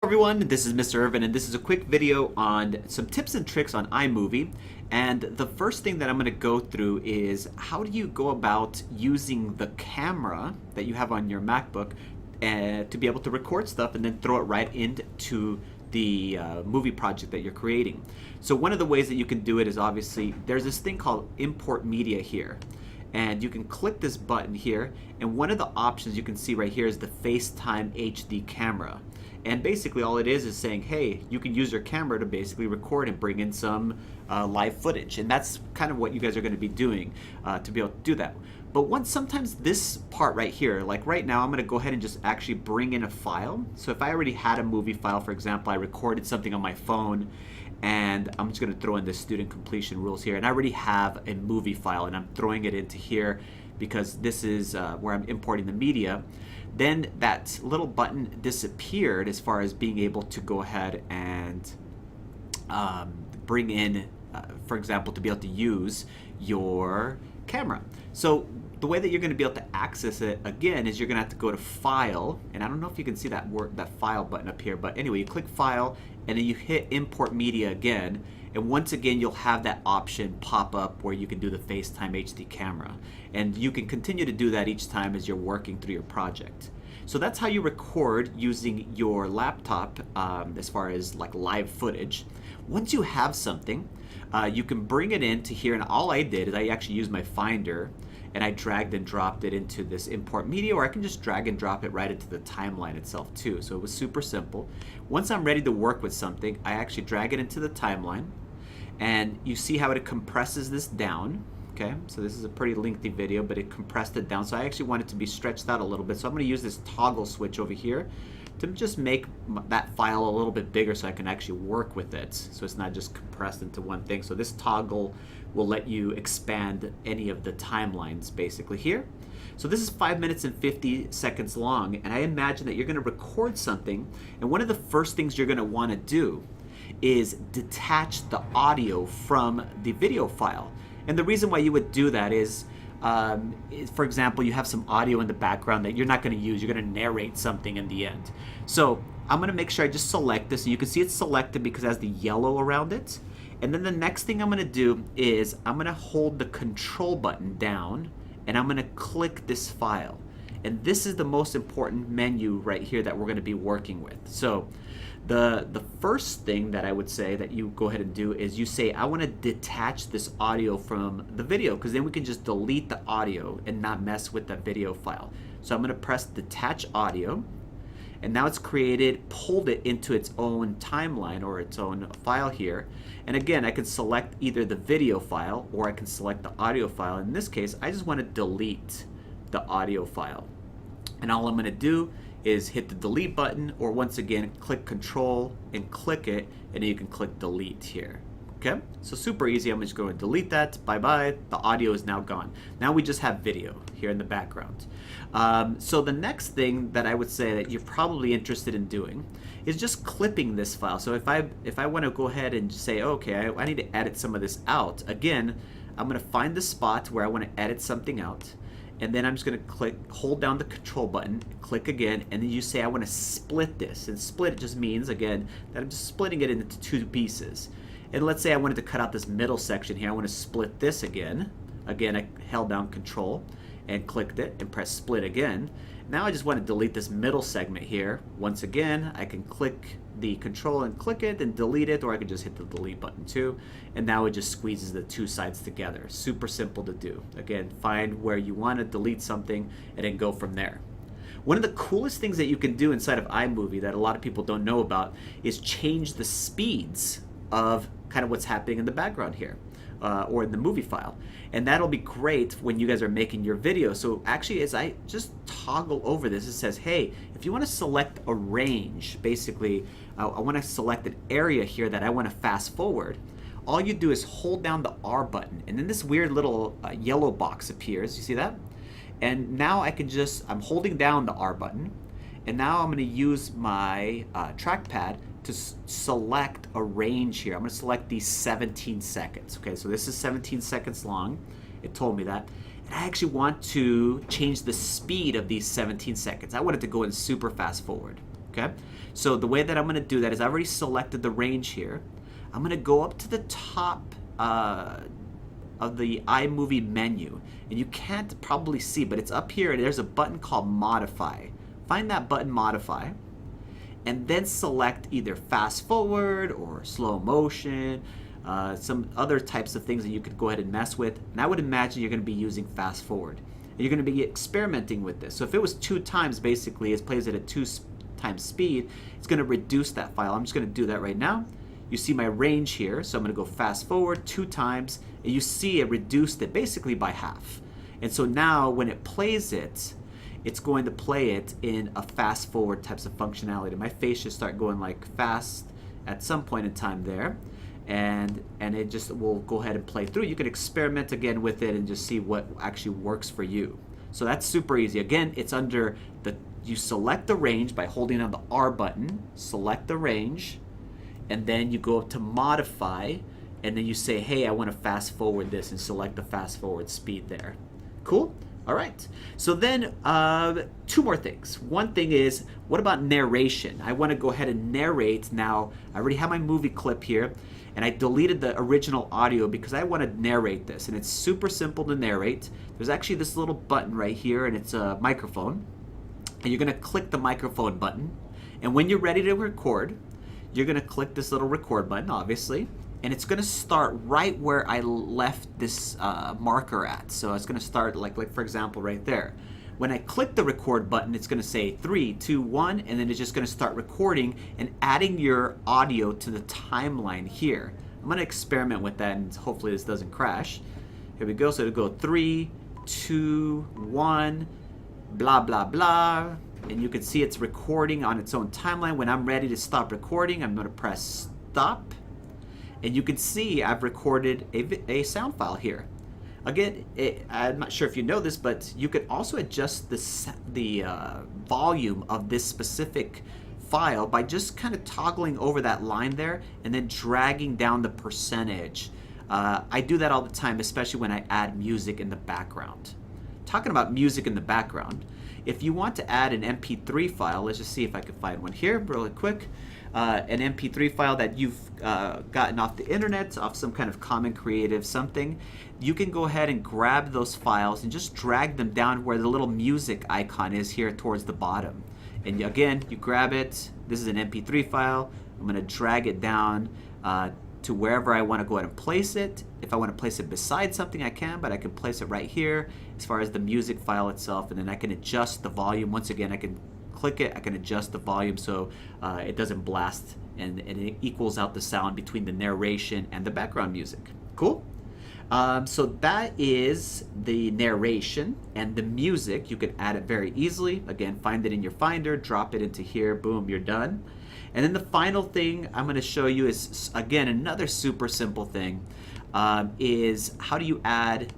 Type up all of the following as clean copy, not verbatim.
Everyone, this is Mr. Irvin, and this is a quick video on some tips and tricks on iMovie. And the first thing that I'm going to go through is how do you go about using the camera that you have on your MacBook to be able to record stuff and then throw it right into the movie project that you're creating. So one of the ways that you can do it is obviously there's this thing called import media here. And you can click this button here, and one of the options you can see right here is the FaceTime HD camera. And basically all it is saying, hey, you can use your camera to basically record and bring in some live footage. And that's kind of what you guys are going to be doing to be able to do that. But sometimes this part right here, like right now, I'm going to go ahead and just actually bring in a file. So if I already had a movie file, for example, I recorded something on my phone, and I'm just going to throw in the student completion rules here, and I already have a movie file, and I'm throwing it into here because this is where I'm importing the media. Then that little button disappeared as far as being able to go ahead and bring in, for example, to be able to use your camera. So the way that you're going to be able to access it again is you're going to have to go to File, and I don't know if you can see that File button up here, but anyway, you click File and then you hit Import Media again, and once again you'll have that option pop up where you can do the FaceTime HD camera, and you can continue to do that each time as you're working through your project. So that's how you record using your laptop as far as like live footage. Once you have something, you can bring it into here, and all I did is I actually used my Finder and I dragged and dropped it into this import media, or I can just drag and drop it right into the timeline itself too. So it was super simple. Once I'm ready to work with something, I actually drag it into the timeline, and you see how it compresses this down. Okay, so this is a pretty lengthy video, but it compressed it down. So I actually want it to be stretched out a little bit. So I'm going to use this toggle switch over here to just make that file a little bit bigger so I can actually work with it. So it's not just compressed into one thing. So this toggle will let you expand any of the timelines basically here. So this is 5 minutes and 50 seconds long, and I imagine that you're going to record something, and one of the first things you're going to want to do is detach the audio from the video file. And the reason why you would do that is, for example, you have some audio in the background that you're not going to use. You're going to narrate something in the end. So I'm going to make sure I just select this. And you can see it's selected because it has the yellow around it. And then the next thing I'm going to do is I'm going to hold the control button down, and I'm going to click this file. And this is the most important menu right here that we're going to be working with. So the first thing that I would say that you go ahead and do is you say, I want to detach this audio from the video, because then we can just delete the audio and not mess with that video file. So I'm going to press detach audio, and now it's pulled it into its own timeline or its own file here. And again, I can select either the video file or I can select the audio file. In this case, I just want to delete the audio file. And all I'm going to do is hit the delete button, or once again click control and click it, and then you can click delete here. Okay, so super easy. I'm just going to delete that. Bye bye. The audio is now gone. Now we just have video here in the background. So the next thing that I would say that you're probably interested in doing is just clipping this file. So if I want to go ahead and say, okay, I need to edit some of this out, again, I'm going to find the spot where I want to edit something out. And then I'm just going to hold down the control button, click again, and then you say I want to split this. And split just means, again, that I'm just splitting it into two pieces. And let's say I wanted to cut out this middle section here. I want to split this again. Again, I held down control and clicked it and pressed split again. Now I just want to delete this middle segment here. Once again, I can click the control and click it and delete it, or I can just hit the delete button too. And now it just squeezes the two sides together. Super simple to do. Again, find where you want to delete something and then go from there. One of the coolest things that you can do inside of iMovie that a lot of people don't know about is change the speeds of kind of what's happening in the background here. Or in the movie file, and that'll be great when you guys are making your video. So actually, as I just toggle over this, it says, hey, if you want to select a range, basically I want to select an area here that I want to fast forward. All you do is hold down the R button, and then this weird little yellow box appears. You see that? And now I'm holding down the R button, and now I'm going to use my trackpad to select a range here. I'm going to select these 17 seconds. Okay, so this is 17 seconds long. It told me that. And I actually want to change the speed of these 17 seconds. I want it to go in super fast forward. Okay, so the way that I'm going to do that is I already selected the range here. I'm going to go up to the top of the iMovie menu, and you can't probably see, but it's up here and there's a button called Modify. Find that button, Modify, and then select either fast forward or slow motion, some other types of things that you could go ahead and mess with. And I would imagine you're going to be using fast forward. And you're going to be experimenting with this. So if it was 2 times, basically, it plays it at 2 times speed, it's going to reduce that file. I'm just going to do that right now. You see my range here, so I'm going to go fast forward 2 times, and you see it reduced it basically by half. And so now when it plays it, it's going to play it in a fast forward types of functionality. My face should start going like fast at some point in time there, and it just will go ahead and play through. You can experiment again with it and just see what actually works for you. So that's super easy. Again, it's under the, you select the range by holding on the R button, select the range, and then you go up to modify, and then you say, hey, I want to fast forward this, and select the fast forward speed there. Cool? All right. So then 2 more things. One thing is, what about narration? I want to go ahead and narrate now. I already have my movie clip here, and I deleted the original audio because I want to narrate this, and it's super simple to narrate. There's actually this little button right here, and it's a microphone, and you're going to click the microphone button, and when you're ready to record, you're going to click this little record button, obviously, and it's going to start right where I left this marker at. So it's going to start like for example right there. When I click the record button, it's going to say 3, 2, 1, and then it's just going to start recording and adding your audio to the timeline here. I'm going to experiment with that, and hopefully this doesn't crash. Here we go. So it'll go 3, 2, 1, blah, blah, blah. And you can see it's recording on its own timeline. When I'm ready to stop recording, I'm going to press stop. And you can see I've recorded a sound file here. Again, I'm not sure if you know this, but you could also adjust the volume of this specific file by just kind of toggling over that line there and then dragging down the percentage. I do that all the time, especially when I add music in the background. Talking about music in the background, if you want to add an MP3 file, let's just see if I can find one here really quick. An MP3 file that you've gotten off the internet, off some kind of common creative something, you can go ahead and grab those files and just drag them down where the little music icon is here towards the bottom. And again, you grab it. This is an MP3 file. I'm going to drag it down to wherever I want to go ahead and place it. If I want to place it beside something, I can, but I can place it right here as far as the music file itself, and then I can adjust the volume. Once again, I can click it, I can adjust the volume so it doesn't blast, and it equals out the sound between the narration and the background music. Cool? So that is the narration, and the music, you can add it very easily. Again, find it in your Finder, drop it into here, boom, you're done. And then the final thing I'm going to show you is, again, another super simple thing, is how do you add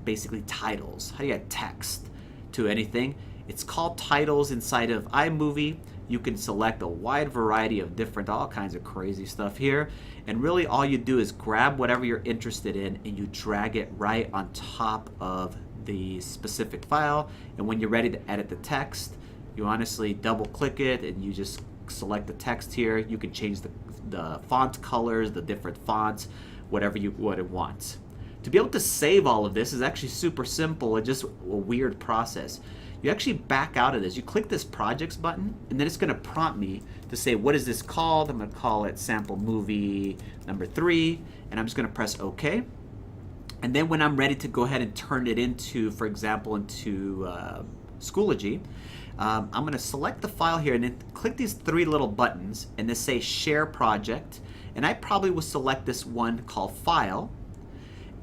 basically titles? How do you add text to anything? It's called titles inside of iMovie. You can select a wide variety of different, all kinds of crazy stuff here. And really all you do is grab whatever you're interested in and you drag it right on top of the specific file. And when you're ready to edit the text, you honestly double click it and you just select the text here. You can change the font colors, the different fonts, whatever you would want. To be able to save all of this is actually super simple and just a weird process. You actually back out of this. You click this projects button, and then it's going to prompt me to say, what is this called? I'm going to call it sample movie number 3, and I'm just going to press OK. And then when I'm ready to go ahead and turn it into, for example, into Schoology, I'm going to select the file here and then click these 3 little buttons and then say Share Project. And I probably will select this one called File.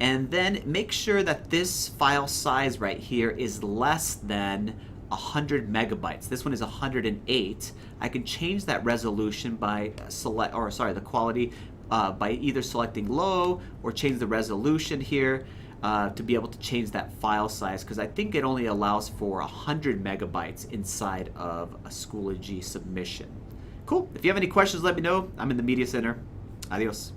And then make sure that this file size right here is less than 100 megabytes. This one is 108. I can change that resolution by the quality by either selecting low or change the resolution here to be able to change that file size, because I think it only allows for 100 megabytes inside of a Schoology submission. Cool. If you have any questions, let me know. I'm in the Media Center. Adios.